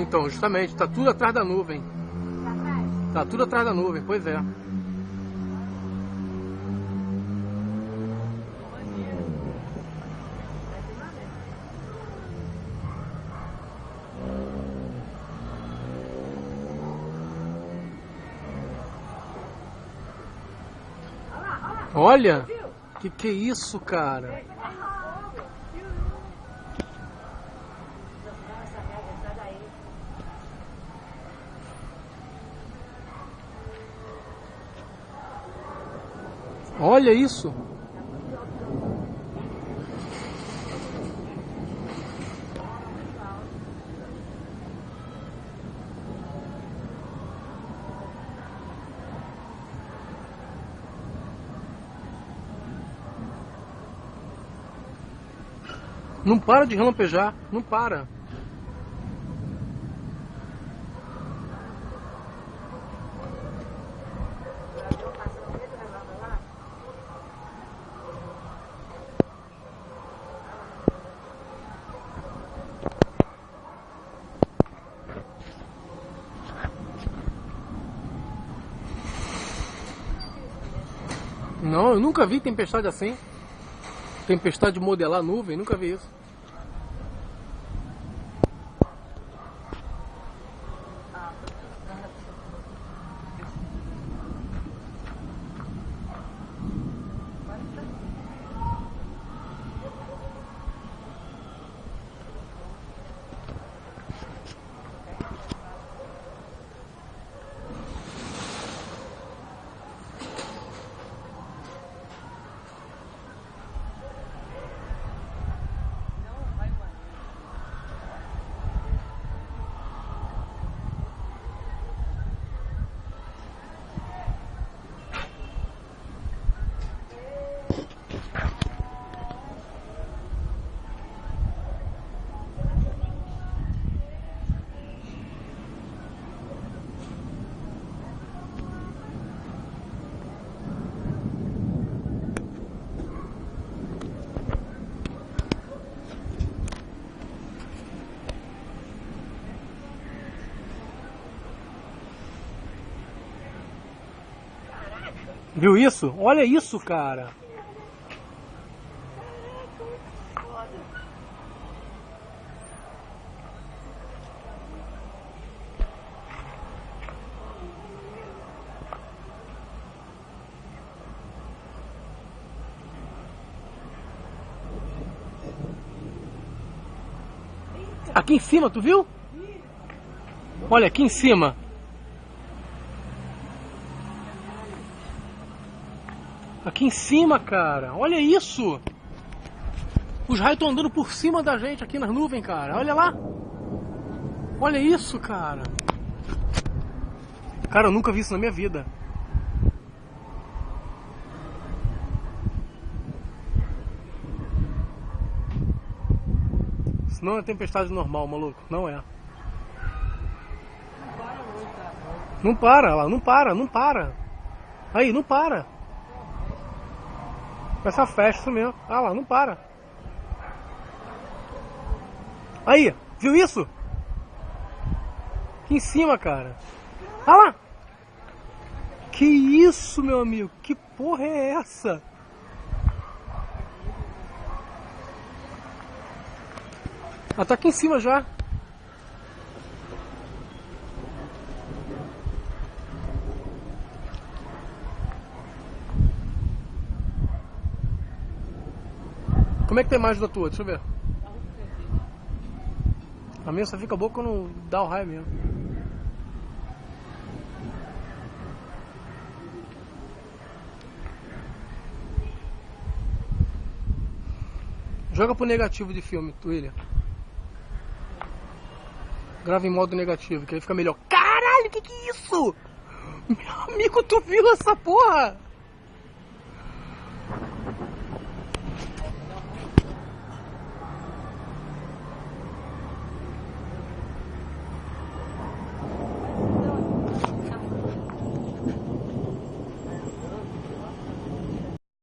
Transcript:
Então, justamente, tá tudo atrás da nuvem. Tá tudo atrás da nuvem, pois é. Olha, que é isso, cara? Olha isso. Não para de relampejar, não para. Não, eu nunca vi tempestade assim. Tempestade de modelar nuvem, nunca vi isso. Viu isso? Olha isso, cara. Aqui em cima, tu viu? Olha, aqui em cima. Aqui em cima, cara. Olha isso. Os raios estão andando por cima da gente aqui nas nuvens, cara. Olha lá. Olha isso, cara. Cara, eu nunca vi isso na minha vida. Isso não é tempestade normal, maluco. Não é. Não para, lá. Não para, não para. Aí, não para. Essa festa isso mesmo. Ah lá, não para. Aí, viu isso? Aqui em cima, cara. Ah lá. Que isso, meu amigo? Que porra é essa? Ela tá aqui em cima já. Como é que tem mais da tua? Deixa eu ver. A minha só fica boa quando dá o raio mesmo. Joga pro negativo de filme, William. Grava em modo negativo, que aí fica melhor. Caralho, que é isso? Meu amigo, tu viu essa porra?